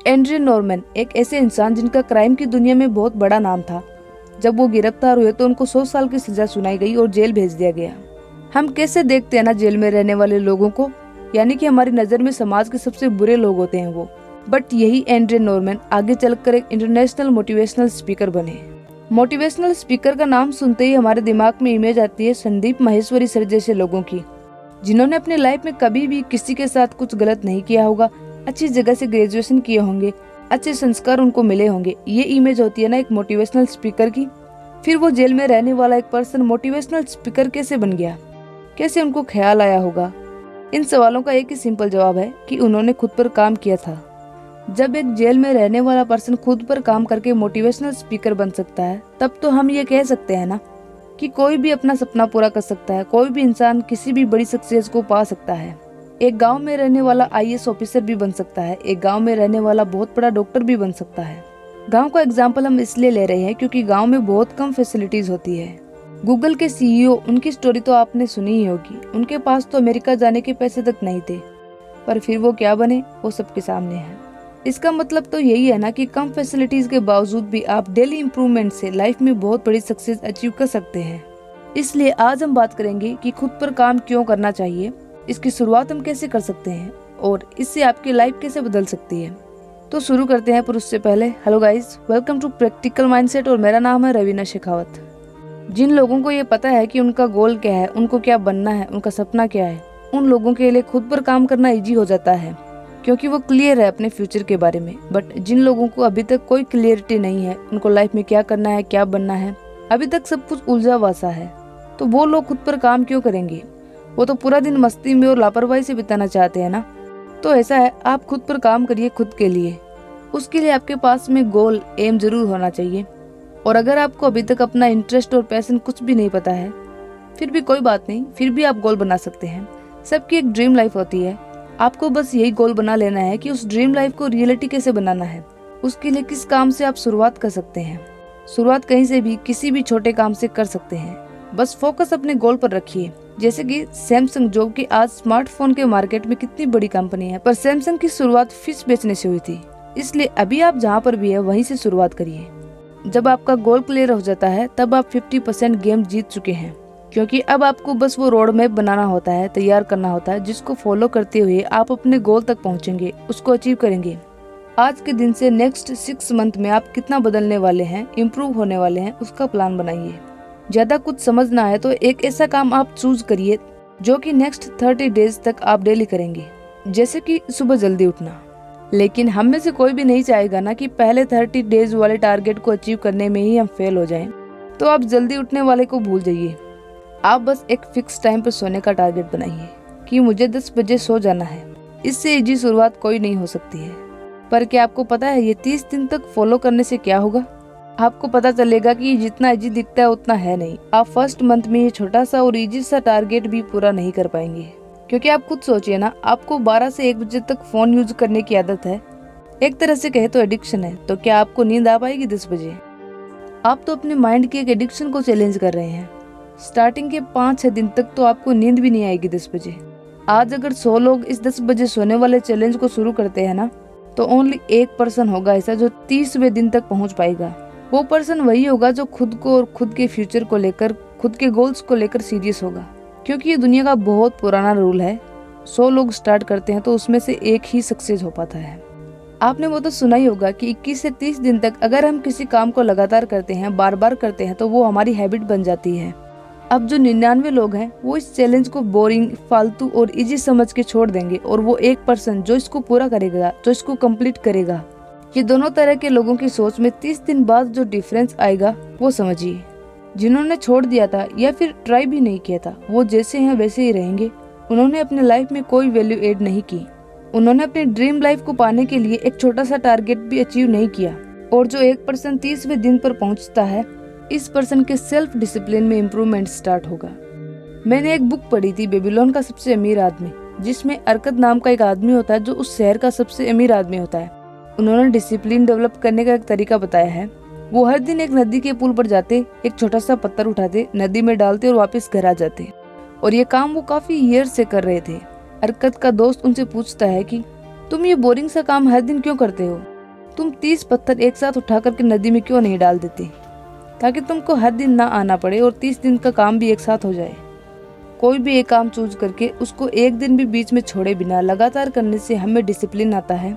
Andre Norman एक ऐसे इंसान जिनका क्राइम की दुनिया में बहुत बड़ा नाम था। जब वो गिरफ्तार हुए तो उनको 100 साल की सजा सुनाई गई और जेल भेज दिया गया। हम कैसे देखते हैं ना जेल में रहने वाले लोगों को, यानी कि हमारी नजर में समाज के सबसे बुरे लोग होते हैं वो। बट यही एंड्रे नॉर्मन आगे चलकर एक इंटरनेशनल मोटिवेशनल स्पीकर बने। मोटिवेशनल स्पीकर का नाम सुनते ही हमारे दिमाग में इमेज आती है संदीप माहेश्वरी सर जैसे लोगों की, जिन्होंने अपनी लाइफ में कभी भी किसी के साथ कुछ गलत नहीं किया होगा, अच्छी जगह से ग्रेजुएशन किए होंगे, अच्छे संस्कार उनको मिले होंगे। ये इमेज होती है ना एक मोटिवेशनल स्पीकर की। फिर वो जेल में रहने वाला एक पर्सन मोटिवेशनल स्पीकर कैसे बन गया, कैसे उनको ख्याल आया होगा? इन सवालों का एक ही सिंपल जवाब है कि उन्होंने खुद पर काम किया था। जब एक जेल में रहने वाला पर्सन खुद पर काम करके मोटिवेशनल स्पीकर बन सकता है, तब तो हम ये कह सकते हैं ना कि कोई भी अपना सपना पूरा कर सकता है, कोई भी इंसान किसी भी बड़ी सक्सेस को पा सकता है। एक गांव में रहने वाला आईएएस ऑफिसर भी बन सकता है, एक गांव में रहने वाला बहुत बड़ा डॉक्टर भी बन सकता है। गांव का एग्जाम्पल हम इसलिए ले रहे हैं क्योंकि गांव में बहुत कम फैसिलिटीज होती है। गूगल के सीईओ, उनकी स्टोरी तो आपने सुनी ही होगी। उनके पास तो अमेरिका जाने के पैसे तक नहीं थे, पर फिर वो क्या बने वो सबके सामने है। इसका मतलब तो यही है ना कि कम फैसिलिटीज के बावजूद भी आप डेली इम्प्रूवमेंट से लाइफ में बहुत बड़ी सक्सेस अचीव कर सकते हैं। इसलिए आज हम बात करेंगे कि खुद पर काम क्यों करना चाहिए, इसकी शुरुआत हम कैसे कर सकते हैं और इससे आपकी लाइफ कैसे बदल सकती है। तो शुरू करते हैं, पर उससे पहले hello guys, welcome to practical mindset और मेरा नाम है रवीना शेखावत। जिन लोगों को ये पता है कि उनका गोल क्या है, उनको क्या बनना है, उनका सपना क्या है, उन लोगों के लिए खुद पर काम करना इजी हो जाता है क्योंकि वो क्लियर है अपने फ्यूचर के बारे में। बट जिन लोगों को अभी तक कोई क्लियरिटी नहीं है, उनको लाइफ में क्या करना है, क्या बनना है, अभी तक सब कुछ उलझा वसा है, तो वो लोग खुद पर काम क्यों करेंगे? वो तो पूरा दिन मस्ती में और लापरवाही से बिताना चाहते हैं ना। तो ऐसा है, आप खुद पर काम करिए खुद के लिए। उसके लिए आपके पास में गोल, एम जरूर होना चाहिए। और अगर आपको अभी तक अपना इंटरेस्ट और पैशन कुछ भी नहीं पता है, फिर भी कोई बात नहीं, फिर भी आप गोल बना सकते हैं। सबकी एक ड्रीम लाइफ होती है, आपको बस यही गोल बना लेना है कि उस ड्रीम लाइफ को रियलिटी कैसे बनाना है। उसके लिए किस काम से आप शुरुआत कर सकते हैं। शुरुआत कहीं से भी, किसी भी छोटे काम से कर सकते हैं। बस फोकस अपने गोल पर रखिए। जैसे कि सैमसंग, जो कि आज स्मार्टफोन के मार्केट में कितनी बड़ी कंपनी है, पर सैमसंग की शुरुआत फिश बेचने से हुई थी। इसलिए अभी आप जहाँ पर भी है वहीं से शुरुआत करिए। जब आपका गोल क्लियर हो जाता है तब आप 50% गेम जीत चुके हैं, क्योंकि अब आपको बस वो रोड मैप बनाना होता है, तैयार करना होता है, जिसको फॉलो करते हुए आप अपने गोल तक पहुंचेंगे, उसको अचीव करेंगे। आज के दिन से नेक्स्ट 6 मंथ में आप कितना बदलने वाले हैं, इम्प्रूव होने वाले हैं, उसका प्लान बनाइए। ज्यादा कुछ समझना है तो एक ऐसा काम आप चूज करिए जो कि नेक्स्ट 30 डेज तक आप डेली करेंगे, जैसे कि सुबह जल्दी उठना। लेकिन हम में से कोई भी नहीं चाहेगा ना कि पहले 30 डेज वाले टारगेट को अचीव करने में ही हम फेल हो जाएं। तो आप जल्दी उठने वाले को भूल जाइए। आप बस एक फिक्स टाइम पर सोने का टारगेट बनाइए कि मुझे 10 बजे सो जाना है। इससे इजी शुरुआत कोई नहीं हो सकती है। पर क्या आपको पता है ये 30 दिन तक फॉलो करने से क्या होगा? आपको पता चलेगा कि जितना इजी दिखता है उतना है नहीं। आप फर्स्ट मंथ में ये छोटा सा और इजी सा टारगेट भी पूरा नहीं कर पाएंगे, क्योंकि आप खुद सोचिए ना, आपको 12 से 1 बजे तक फोन यूज करने की आदत है। एक तरह से कहे तो एडिक्शन है। तो क्या आपको नींद आ पाएगी 10 बजे? आप तो अपने माइंड की एक एडिक्शन को चैलेंज कर रहे हैं। स्टार्टिंग के 5-6 दिन तक तो आपको नींद भी नहीं आएगी 10 बजे। आज अगर 100 लोग इस 10 बजे सोने वाले चैलेंज को शुरू करते हैं ना, तो ओनली 1 पर्सन होगा ऐसा जो 30वें दिन तक पहुंच पाएगा। वो पर्सन वही होगा जो खुद को और खुद के फ्यूचर को लेकर, खुद के गोल्स को लेकर सीरियस होगा। क्योंकि ये दुनिया का बहुत पुराना रूल है, 100 लोग स्टार्ट करते हैं तो उसमें से एक ही सक्सेस हो पाता है। आपने वो तो सुना ही होगा कि 21 से 30 दिन तक अगर हम किसी काम को लगातार करते हैं, बार बार करते हैं, तो वो हमारी हैबिट बन जाती है। अब जो 99 लोग हैं वो इस चैलेंज को बोरिंग, फालतू और इजी समझ के छोड़ देंगे, और वो 1 पर्सन जो इसको पूरा करेगा, जो इसको कंप्लीट करेगा। ये दोनों तरह के लोगों की सोच में 30 दिन बाद जो डिफरेंस आएगा वो समझिए। जिन्होंने छोड़ दिया था या फिर ट्राई भी नहीं किया था, वो जैसे हैं वैसे ही रहेंगे। उन्होंने अपने लाइफ में कोई वैल्यू ऐड नहीं की। उन्होंने अपनी ड्रीम लाइफ को पाने के लिए एक छोटा सा टारगेट भी अचीव नहीं किया। और जो 1 पर्सन 30वें दिन पर पहुंचता है, इस पर्सन के सेल्फ डिसिप्लिन में इम्प्रूवमेंट स्टार्ट होगा। मैंने एक बुक पढ़ी थी, बेबीलोन का सबसे अमीर आदमी, जिसमें अरकत नाम का एक आदमी होता है जो उस शहर का सबसे अमीर आदमी होता है। उन्होंने डिसिप्लिन डेवलप करने का एक तरीका बताया है। वो हर दिन एक नदी के पुल पर जाते, एक छोटा सा पत्थर उठाते, नदी में डालते और वापस घर आ जाते। और ये काम वो काफी ईयर से कर रहे थे। अरकत का दोस्त उनसे पूछता है कि तुम ये बोरिंग सा काम हर दिन क्यों करते हो? तुम 30 पत्थर एक साथ उठा करके नदी में क्यों नहीं डाल देते, ताकि तुमको हर दिन ना आना पड़े और 30 दिन का काम भी एक साथ हो जाए। कोई भी एक काम चूज करके उसको एक दिन भी बीच में छोड़े बिना लगातार करने से हमें डिसिप्लिन आता है,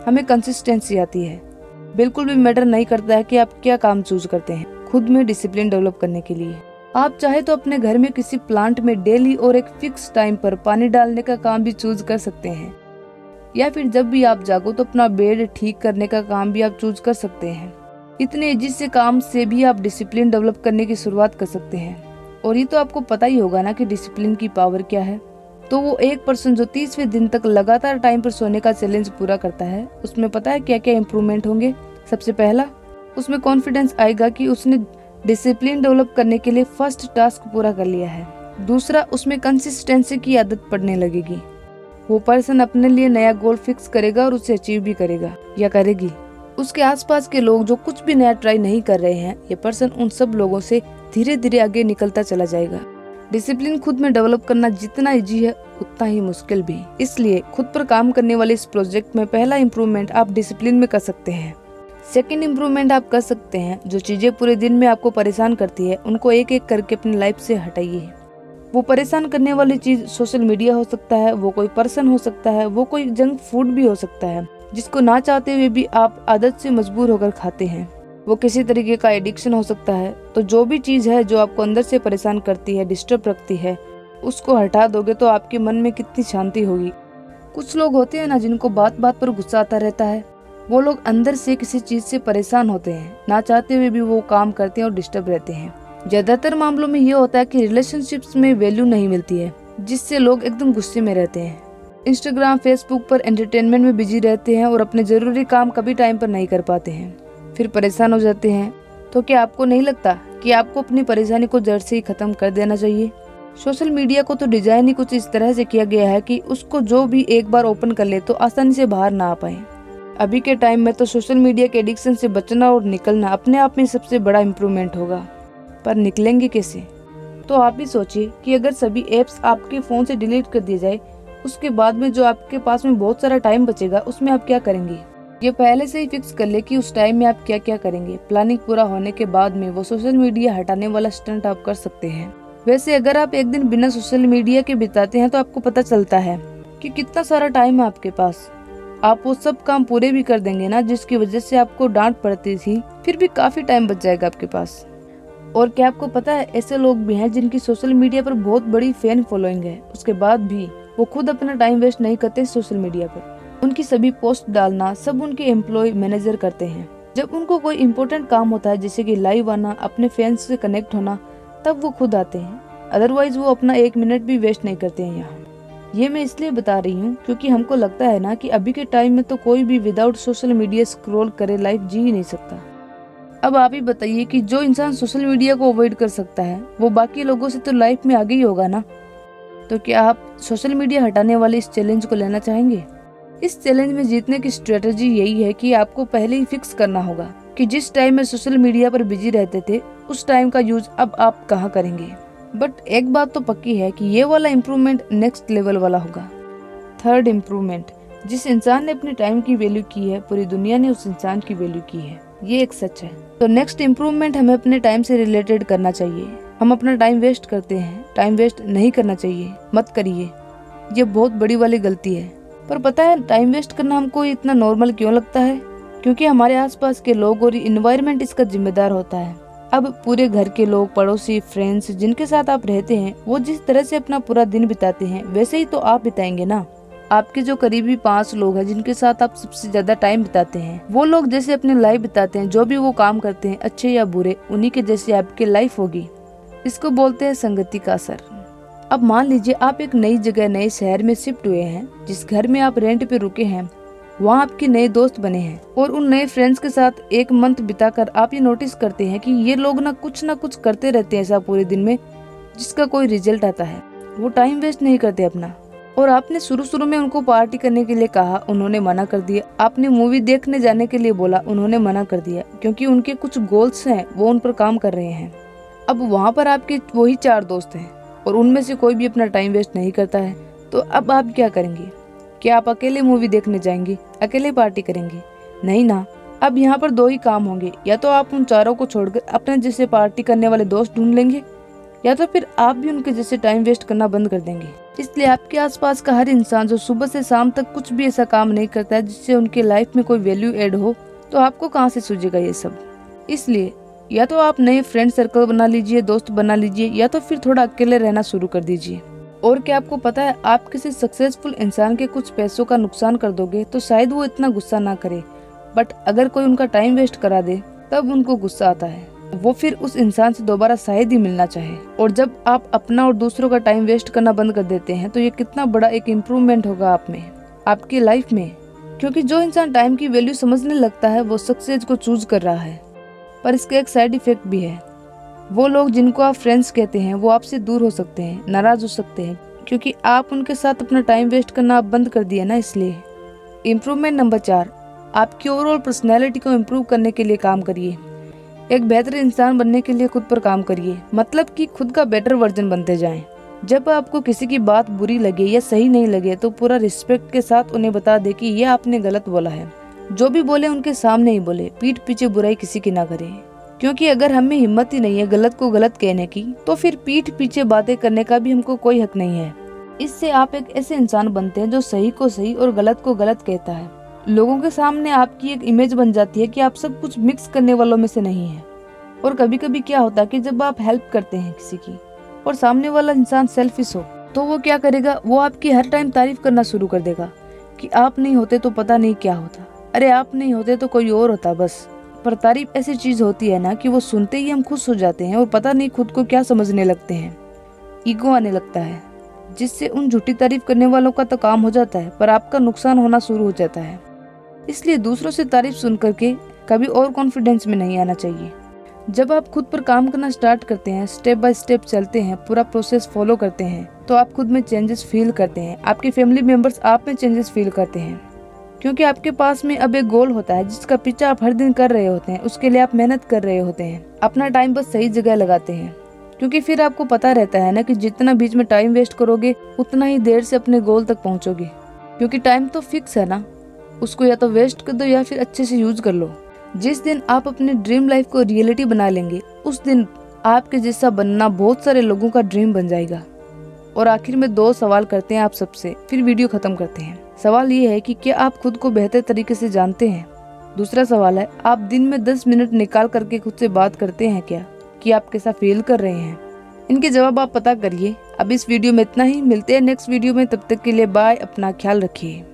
हमें कंसिस्टेंसी आती है। बिल्कुल भी मैटर नहीं करता है कि आप क्या काम चूज करते हैं, खुद में डिसिप्लिन डेवलप करने के लिए। आप चाहे तो अपने घर में किसी प्लांट में डेली और एक फिक्स टाइम पर पानी डालने का काम भी चूज कर सकते हैं, या फिर जब भी आप जागो तो अपना बेड ठीक करने का काम भी आप चूज कर सकते हैं। इतने इजी से काम से भी आप डिसिप्लिन डेवलप करने की शुरुआत कर सकते हैं। और ये तो आपको पता ही होगा ना कि डिसिप्लिन की पावर क्या है। तो वो एक पर्सन जो 30वें दिन तक लगातार टाइम पर सोने का चैलेंज पूरा करता है, उसमें पता है क्या क्या इम्प्रूवमेंट होंगे। सबसे पहला, उसमें कॉन्फिडेंस आएगा कि उसने डिसिप्लिन डेवलप करने के लिए फर्स्ट टास्क पूरा कर लिया है। दूसरा, उसमें कंसिस्टेंसी की आदत पड़ने लगेगी। वो पर्सन अपने लिए नया गोल फिक्स करेगा और उसे अचीव भी करेगा या करेगी। उसके आसपास के लोग जो कुछ भी नया ट्राई नहीं कर रहे हैं, ये पर्सन उन सब लोगों से धीरे धीरे आगे निकलता चला जाएगा। डिसिप्लिन खुद में डेवलप करना जितना इजी है उतना ही मुश्किल भी। इसलिए खुद पर काम करने वाले इस प्रोजेक्ट में पहला इम्प्रूवमेंट आप डिसिप्लिन में कर सकते हैं। सेकंड इम्प्रूवमेंट आप कर सकते हैं, जो चीजें पूरे दिन में आपको परेशान करती है उनको एक एक करके अपनी लाइफ से हटाइए। वो परेशान करने वाली चीज सोशल मीडिया हो सकता है, वो कोई पर्सन हो सकता है, वो कोई जंक फूड भी हो सकता है जिसको ना चाहते हुए भी आप आदत से मजबूर होकर खाते हैं। वो किसी तरीके का एडिक्शन हो सकता है। तो जो भी चीज है जो आपको अंदर से परेशान करती है, डिस्टर्ब रखती है, उसको हटा दोगे तो आपके मन में कितनी शांति होगी। कुछ लोग होते हैं ना जिनको बात बात पर गुस्सा आता रहता है, वो लोग अंदर से किसी चीज से परेशान होते हैं, ना चाहते हुए भी वो काम करते हैं और डिस्टर्ब रहते हैं। ज्यादातर मामलों में ये होता है कि रिलेशनशिप्स में वैल्यू नहीं मिलती है, जिससे लोग एकदम गुस्से में रहते हैं। इंस्टाग्राम, फेसबुक पर एंटरटेनमेंट में बिजी रहते हैं और अपने जरूरी काम कभी टाइम पर नहीं कर पाते हैं, फिर परेशान हो जाते हैं। तो क्या आपको नहीं लगता कि आपको अपनी परेशानी को जड़ से ही खत्म कर देना चाहिए? सोशल मीडिया को तो डिजाइन ही कुछ इस तरह से किया गया है कि उसको जो भी एक बार ओपन कर ले तो आसानी से बाहर ना आ पाए। अभी के टाइम में तो सोशल मीडिया के एडिक्शन से बचना और निकलना अपने आप में सबसे बड़ा इम्प्रूवमेंट होगा। पर निकलेंगे कैसे? तो आप ही सोचिए कि अगर सभी एप्स आपके फोन से डिलीट कर दिए जाए, उसके बाद में जो आपके पास में बहुत सारा टाइम बचेगा उसमें आप क्या करेंगे? ये पहले से ही फिक्स कर ले कि उस टाइम में आप क्या क्या करेंगे। प्लानिंग पूरा होने के बाद में वो सोशल मीडिया हटाने वाला स्टंट आप कर सकते हैं। वैसे अगर आप एक दिन बिना सोशल मीडिया के बिताते हैं तो आपको पता चलता है कि कितना सारा टाइम है आपके पास। आप वो सब काम पूरे भी कर देंगे ना जिसकी वजह से आपको डांट पड़ती थी, फिर भी काफी टाइम बच जाएगा आपके पास। और क्या आपको पता है, ऐसे लोग भी हैं जिनकी सोशल मीडिया पर बहुत बड़ी फैन फॉलोइंग है, उसके बाद भी वो खुद अपना टाइम वेस्ट नहीं करते सोशल मीडिया पर। उनकी सभी पोस्ट डालना सब उनके एम्प्लॉय मैनेजर करते हैं। जब उनको कोई इम्पोर्टेंट काम होता है जैसे कि लाइव आना, अपने फैंस से कनेक्ट होना, तब वो खुद आते हैं। अदरवाइज वो अपना 1 मिनट भी वेस्ट नहीं करते हैं यहाँ। ये मैं इसलिए बता रही हूँ क्योंकि हमको लगता है ना कि अभी के टाइम में तो कोई भी विदाउट सोशल मीडिया स्क्रॉल करे लाइफ जी ही नहीं सकता। अब आप ही बताइए कि जो इंसान सोशल मीडिया को अवॉइड कर सकता है वो बाकी लोगों से तो लाइफ में आगे ही होगा ना। तो क्या आप सोशल मीडिया हटाने वाले इस चैलेंज को लेना चाहेंगे? इस चैलेंज में जीतने की स्ट्रेटजी यही है कि आपको पहले ही फिक्स करना होगा कि जिस टाइम में सोशल मीडिया पर बिजी रहते थे उस टाइम का यूज अब आप कहाँ करेंगे। बट एक बात तो पक्की है कि ये वाला इम्प्रूवमेंट नेक्स्ट लेवल वाला होगा। थर्ड इम्प्रूवमेंट, जिस इंसान ने अपने टाइम की वैल्यू की है पूरी दुनिया ने उस इंसान की वैल्यू की है, ये एक सच है। तो नेक्स्ट इम्प्रूवमेंट हमें अपने टाइम से रिलेटेड करना चाहिए। हम अपना टाइम वेस्ट करते हैं, टाइम वेस्ट नहीं करना चाहिए, मत करिए, ये बहुत बड़ी वाली गलती है। पर पता है टाइम वेस्ट करना हमको इतना नॉर्मल क्यों लगता है? क्योंकि हमारे आसपास के लोग और इन्वायरमेंट इसका जिम्मेदार होता है। अब पूरे घर के लोग, पड़ोसी, फ्रेंड्स जिनके साथ आप रहते हैं वो जिस तरह से अपना पूरा दिन बिताते हैं वैसे ही तो आप बिताएंगे ना। आपके जो करीबी 5 लोग हैं जिनके साथ आप सबसे ज्यादा टाइम बिताते हैं, वो लोग जैसे अपनी लाइफ बिताते हैं, जो भी वो काम करते हैं अच्छे या बुरे, उन्हीं के जैसे आपकी लाइफ होगी। इसको बोलते हैं संगति का असर। अब मान लीजिए आप एक नई जगह, नए शहर में शिफ्ट हुए हैं। जिस घर में आप रेंट पे रुके हैं वहाँ आपके नए दोस्त बने हैं और उन नए फ्रेंड्स के साथ 1 मंथ बिताकर आप ये नोटिस करते हैं कि ये लोग ना कुछ करते रहते हैं ऐसा पूरे दिन में जिसका कोई रिजल्ट आता है। वो टाइम वेस्ट नहीं करते अपना। और आपने शुरू में उनको पार्टी करने के लिए कहा, उन्होंने मना कर दिया। आपने मूवी देखने जाने के लिए बोला, उन्होंने मना कर दिया, क्योंकि उनके कुछ गोल्स हैं, वो उन पर काम कर रहे हैं। अब वहाँ पर आपके वही 4 दोस्त हैं और उनमें से कोई भी अपना टाइम वेस्ट नहीं करता है। तो अब आप क्या करेंगे? क्या आप अकेले मूवी देखने जाएंगे, अकेले पार्टी करेंगे? नहीं ना, अब यहाँ पर दो ही काम होंगे, या तो आप उन चारों को छोड़कर अपने जैसे पार्टी करने वाले दोस्त ढूंढ लेंगे, या तो फिर आप भी उनके जैसे टाइम वेस्ट करना बंद कर देंगे। इसलिए आपके आसपास का हर इंसान जो सुबह से शाम तक कुछ भी ऐसा काम नहीं करता है जिससे उनके लाइफ में कोई वैल्यू ऐड हो, तो आपको कहाँ से सूझेगा ये सब। इसलिए या तो आप नए फ्रेंड सर्कल बना लीजिए, दोस्त बना लीजिए, या तो फिर थोड़ा अकेले रहना शुरू कर दीजिए। और क्या आपको पता है, आप किसी सक्सेसफुल इंसान के कुछ पैसों का नुकसान कर दोगे तो शायद वो इतना गुस्सा ना करे, बट अगर कोई उनका टाइम वेस्ट करा दे तब उनको गुस्सा आता है। वो फिर उस इंसान से दोबारा शायद ही मिलना चाहे। और जब आप अपना और दूसरों का टाइम वेस्ट करना बंद कर देते हैं तो ये कितना बड़ा एक इम्प्रूवमेंट होगा आप में, आपकी लाइफ में। क्योंकि जो इंसान टाइम की वैल्यू समझने लगता है वो सक्सेस को चूज कर रहा है। पर इसका एक साइड इफेक्ट भी है। वो लोग जिनको आप फ्रेंड्स कहते हैं वो आपसे दूर हो सकते हैं, नाराज हो सकते हैं, क्योंकि आप उनके साथ अपना टाइम वेस्ट करना आप बंद कर दिया ना। इसलिए इम्प्रूवमेंट नंबर 4, आपकी ओवरऑल पर्सनैलिटी को इम्प्रूव करने के लिए काम करिए। एक बेहतर इंसान बनने के लिए खुद पर काम करिए, मतलब कि खुद का बेटर वर्जन बनते जाएं। जब आपको किसी की बात बुरी लगे या सही नहीं लगे तो पूरा रिस्पेक्ट के साथ उन्हें बता दे कि ये आपने गलत बोला है। जो भी बोले उनके सामने ही बोले, पीठ पीछे बुराई किसी की ना करे। क्योंकि अगर हमें हिम्मत ही नहीं है गलत को गलत कहने की, तो फिर पीठ पीछे बातें करने का भी हमको कोई हक नहीं है। इससे आप एक ऐसे इंसान बनते हैं जो सही को सही और गलत को गलत कहता है। लोगों के सामने आपकी एक इमेज बन जाती है कि आप सब कुछ मिक्स करने वालों में से नहीं है। और कभी कभी क्या होता है कि जब आप हेल्प करते हैं किसी की और सामने वाला इंसान सेल्फिश हो, तो वो क्या करेगा, वो आपकी हर टाइम तारीफ करना शुरू कर देगा कि आप नहीं होते तो पता नहीं क्या होता, अरे आप नहीं होते तो कोई और होता बस। पर तारीफ ऐसी चीज होती है ना कि वो सुनते ही हम खुश हो जाते हैं और पता नहीं खुद को क्या समझने लगते हैं। ईगो आने लगता है, जिससे उन झूठी तारीफ करने वालों का तो काम हो जाता है पर आपका नुकसान होना शुरू हो जाता है। इसलिए दूसरों से तारीफ सुन करके कभी और कॉन्फिडेंस में नहीं आना चाहिए। जब आप खुद पर काम करना स्टार्ट करते हैं, स्टेप बाय स्टेप चलते हैं, पूरा प्रोसेस फॉलो करते हैं, तो आप खुद में चेंजेस फील करते हैं, आपके फैमिली मेंबर्स आप में चेंजेस फील करते हैं। क्योंकि आपके पास में अब एक गोल होता है जिसका पीछा आप हर दिन कर रहे होते हैं, उसके लिए आप मेहनत कर रहे होते हैं, अपना टाइम बस सही जगह लगाते हैं। क्योंकि फिर आपको पता रहता है ना कि जितना बीच में टाइम वेस्ट करोगे उतना ही देर से अपने गोल तक पहुंचोगे। क्योंकि टाइम तो फिक्स है ना, उसको या तो वेस्ट कर दो या फिर अच्छे से यूज कर लो। जिस दिन आप अपने ड्रीम लाइफ को रियलिटी बना लेंगे, उस दिन आपके जैसा बनना बहुत सारे लोगों का ड्रीम बन जाएगा। और आखिर में 2 सवाल करते हैं आप सबसे, फिर वीडियो खत्म करते हैं। सवाल ये है कि क्या आप खुद को बेहतर तरीके से जानते हैं। दूसरा सवाल है, आप दिन में 10 मिनट निकाल करके खुद से बात करते हैं क्या, कि आप कैसा फील कर रहे हैं। इनके जवाब आप पता करिए। अब इस वीडियो में इतना ही, मिलते हैं नेक्स्ट वीडियो में, तब तक के लिए बाय, अपना ख्याल रखिए।